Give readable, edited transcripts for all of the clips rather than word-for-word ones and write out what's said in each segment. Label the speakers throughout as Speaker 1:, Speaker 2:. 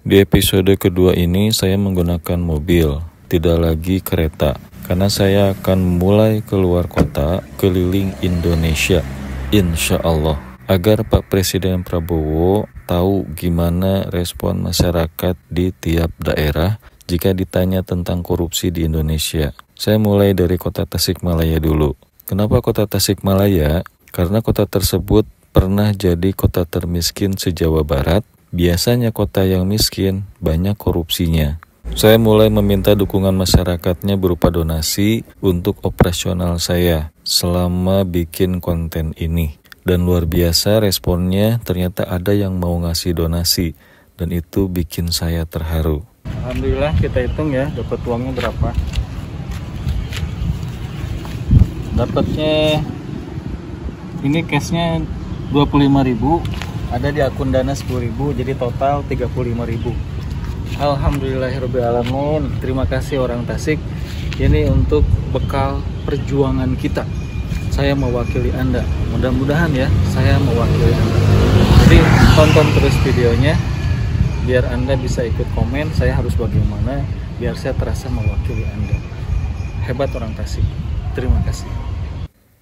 Speaker 1: Di episode kedua ini saya menggunakan mobil, tidak lagi kereta, karena saya akan mulai keluar kota keliling Indonesia, insya Allah, agar Pak Presiden Prabowo tahu gimana respon masyarakat di tiap daerah jika ditanya tentang korupsi di Indonesia. Saya mulai dari kota Tasikmalaya dulu. Kenapa kota Tasikmalaya? Karena kota tersebut pernah jadi kota termiskin se-Jawa Barat. Biasanya kota yang miskin banyak korupsinya. Saya mulai meminta dukungan masyarakatnya berupa donasi untuk operasional saya selama bikin konten ini. Dan luar biasa responnya, ternyata ada yang mau ngasih donasi. Dan itu bikin saya terharu. Alhamdulillah, kita hitung ya dapat uangnya berapa. Dapatnya ini cashnya 25.000. Ada di akun Dana 10.000, jadi total 35.000. Alhamdulillahirrabbilalamin. Terima kasih orang Tasik. Ini untuk bekal perjuangan kita. Saya mewakili Anda. Mudah-mudahan ya, saya mewakili Anda. Jadi tonton terus videonya, biar Anda bisa ikut komen saya harus bagaimana, biar saya terasa mewakili Anda. Hebat orang Tasik. Terima kasih.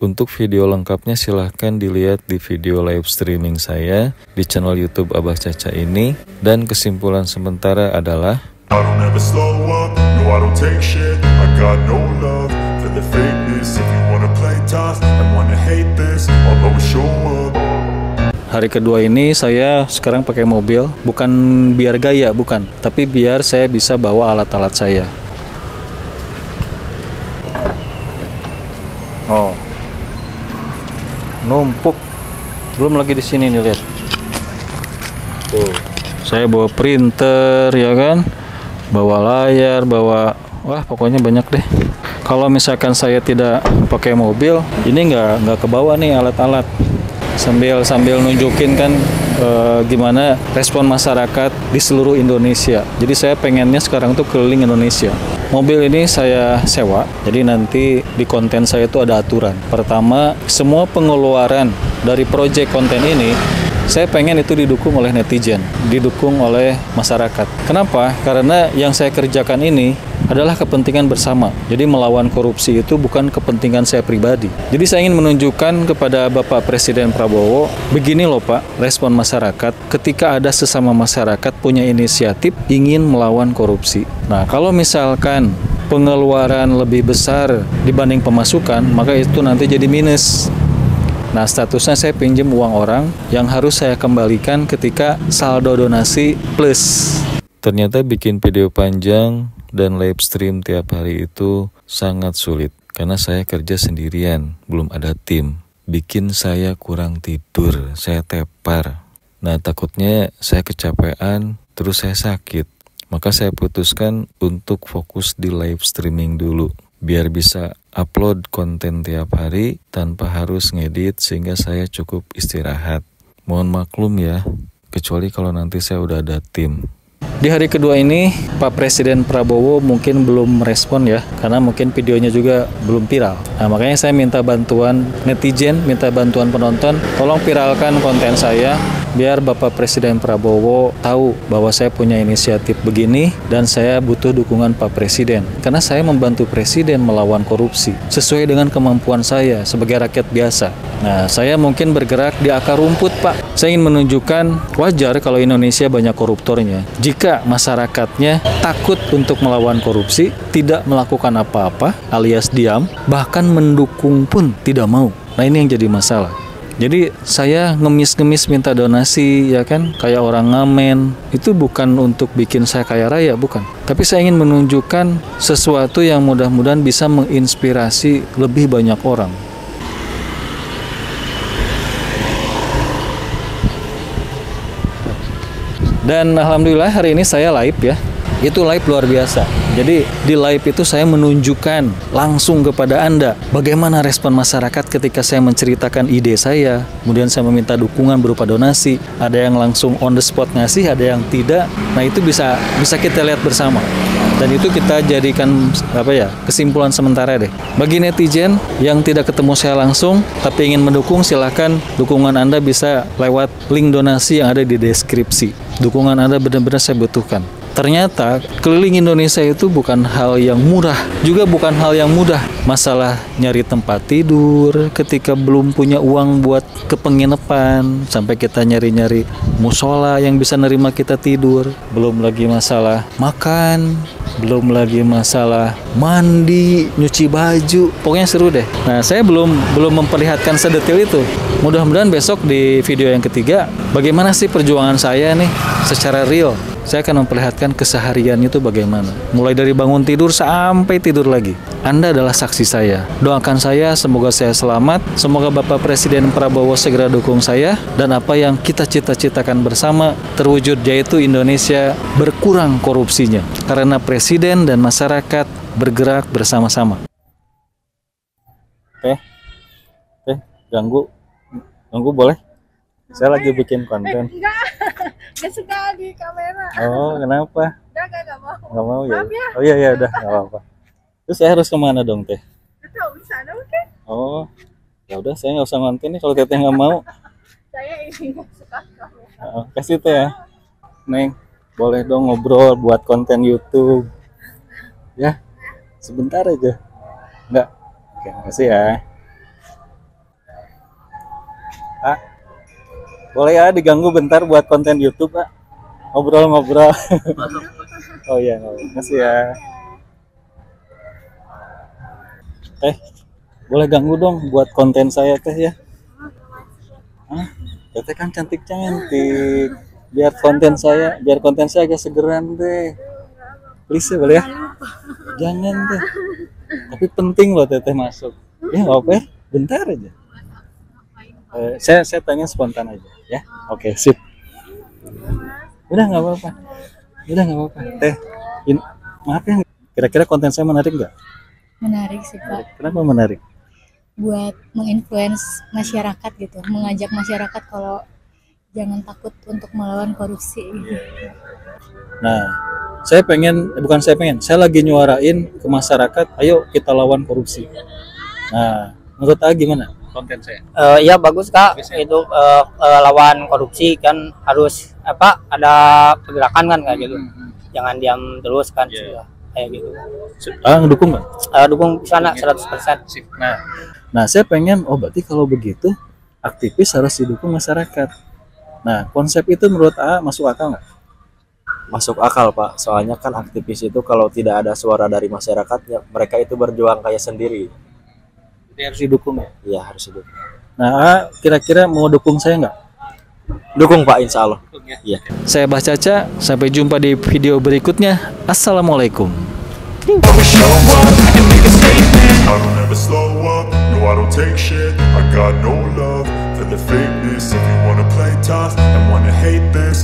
Speaker 1: Untuk video lengkapnya silahkan dilihat di video live streaming saya di channel YouTube Abah Caca ini. Dan kesimpulan sementara adalah hari kedua ini saya sekarang pakai mobil, bukan biar gaya, bukan, tapi biar saya bisa bawa alat-alat saya. Oh, numpuk, belum lagi di sini nih, lihat. Tuh, saya bawa printer ya kan, bawa layar, bawa, wah pokoknya banyak deh. Kalau misalkan saya tidak pakai mobil, ini nggak kebawa nih alat-alat. Sambil nunjukin kan gimana respon masyarakat di seluruh Indonesia. Jadi saya pengennya sekarang tuh keliling Indonesia. Mobil ini saya sewa, jadi nanti di konten saya itu ada aturan. Pertama, semua pengeluaran dari proyek konten ini saya pengen itu didukung oleh netizen, didukung oleh masyarakat. Kenapa? Karena yang saya kerjakan ini adalah kepentingan bersama. Jadi melawan korupsi itu bukan kepentingan saya pribadi. Jadi saya ingin menunjukkan kepada Bapak Presiden Prabowo, begini loh Pak, respon masyarakat ketika ada sesama masyarakat punya inisiatif ingin melawan korupsi. Nah, kalau misalkan pengeluaran lebih besar dibanding pemasukan, maka itu nanti jadi minus. Nah, statusnya saya pinjam uang orang yang harus saya kembalikan ketika saldo donasi plus. Ternyata bikin video panjang dan live stream tiap hari itu sangat sulit. Karena saya kerja sendirian, belum ada tim. Bikin saya kurang tidur, saya tepar. Nah, takutnya saya kecapean, terus saya sakit. Maka saya putuskan untuk fokus di live streaming dulu. Biar bisa upload konten tiap hari tanpa harus ngedit sehingga saya cukup istirahat. Mohon maklum ya, kecuali kalau nanti saya udah ada tim. Di hari kedua ini, Pak Presiden Prabowo mungkin belum merespon ya, karena mungkin videonya juga belum viral. Nah, makanya saya minta bantuan netizen, minta bantuan penonton, tolong viralkan konten saya, biar Bapak Presiden Prabowo tahu bahwa saya punya inisiatif begini dan saya butuh dukungan Pak Presiden. Karena saya membantu Presiden melawan korupsi sesuai dengan kemampuan saya sebagai rakyat biasa. Nah, saya mungkin bergerak di akar rumput, Pak. Saya ingin menunjukkan wajar kalau Indonesia banyak koruptornya. Jika masyarakatnya takut untuk melawan korupsi, tidak melakukan apa-apa alias diam, bahkan mendukung pun tidak mau. Nah, ini yang jadi masalah. Jadi saya ngemis-ngemis minta donasi ya kan, kayak orang ngamen. Itu bukan untuk bikin saya kaya raya, bukan. Tapi saya ingin menunjukkan sesuatu yang mudah-mudahan bisa menginspirasi lebih banyak orang. Dan alhamdulillah hari ini saya live ya. Itu live luar biasa. Jadi di live itu saya menunjukkan langsung kepada Anda bagaimana respon masyarakat ketika saya menceritakan ide saya. Kemudian saya meminta dukungan berupa donasi. Ada yang langsung on the spot ngasih, ada yang tidak. Nah, itu bisa kita lihat bersama. Dan itu kita jadikan kesimpulan sementara deh. Bagi netizen yang tidak ketemu saya langsung tapi ingin mendukung, silahkan dukungan Anda bisa lewat link donasi yang ada di deskripsi. Dukungan Anda benar-benar saya butuhkan. Ternyata keliling Indonesia itu bukan hal yang murah, juga bukan hal yang mudah. Masalah nyari tempat tidur, ketika belum punya uang buat ke penginapan, sampai kita nyari-nyari musola yang bisa nerima kita tidur. Belum lagi masalah makan, belum lagi masalah mandi, nyuci baju. Pokoknya seru deh. Nah, saya belum memperlihatkan sedetail itu. Mudah-mudahan besok di video yang ketiga, bagaimana sih perjuangan saya nih secara real. Saya akan memperlihatkan keseharian itu bagaimana. Mulai dari bangun tidur sampai tidur lagi. Anda adalah saksi saya. Doakan saya, semoga saya selamat. Semoga Bapak Presiden Prabowo segera dukung saya. Dan apa yang kita cita-citakan bersama terwujud, yaitu Indonesia berkurang korupsinya. Karena Presiden dan masyarakat bergerak bersama-sama. Ganggu boleh? Saya lagi bikin konten.
Speaker 2: Enggak suka di kamera.
Speaker 1: Oh, kenapa?
Speaker 2: Enggak mau.
Speaker 1: Nggak mau ya?
Speaker 2: Maaf ya.
Speaker 1: Oh iya, udah, nggak apa-apa. Terus saya harus kemana dong, Teh?
Speaker 2: Betul, di sana oke.
Speaker 1: Oh, ya udah, saya nggak usah ngonten nih kalau Teteh nggak mau.
Speaker 2: Saya ini enggak suka kamera.
Speaker 1: Kasih Teh ya. Neng, boleh dong ngobrol buat konten YouTube. Ya, sebentar aja. Enggak? Oke, makasih ya. Boleh ya diganggu bentar buat konten YouTube, Pak? Ngobrol-ngobrol. Oh iya, makasih ya. Boleh ganggu dong buat konten saya, Teh ya? Teteh kan cantik-cantik. Biar konten saya agak segeran, Teh. Please ya, boleh ya? Jangan, Teh. Tapi penting loh Teteh masuk. Ya nggak apa-apa ya? Bentar aja. Saya tanya spontan aja ya. Oke, sip. Udah nggak apa-apa. Teh, maaf ya, kira-kira konten saya menarik nggak?
Speaker 3: Menarik sih Pak,
Speaker 1: Kenapa menarik?
Speaker 3: buat menginfluence masyarakat gitu, mengajak masyarakat kalau jangan takut untuk melawan korupsi.
Speaker 1: Nah, saya lagi nyuarain ke masyarakat, ayo kita lawan korupsi. Nah, menurut A gimana konten saya?
Speaker 4: Iya bagus Kak, itu lawan korupsi kan harus ada pergerakan kan kayak gitu. Jangan diam terus kan, kayak gitu.
Speaker 1: Ngedukung nggak?
Speaker 4: Dukung sana 100%.
Speaker 1: Nah, saya pengen, berarti kalau begitu aktivis harus didukung masyarakat. Nah, konsep itu menurut A masuk akal nggak?
Speaker 5: Masuk akal Pak, soalnya kan aktivis itu kalau tidak ada suara dari masyarakat, ya mereka itu berjuang kayak sendiri.
Speaker 1: Jadi harus didukung ya?
Speaker 5: Iya harus didukung.
Speaker 1: Nah, kira-kira mau dukung saya nggak?
Speaker 5: Dukung Pak, insya Allah. Iya.
Speaker 1: Saya Bah Caca, sampai jumpa di video berikutnya. Assalamualaikum.
Speaker 6: I don't ever slow up, no I don't take shit. I got no love for the fakeness. If you wanna play tough and wanna hate this,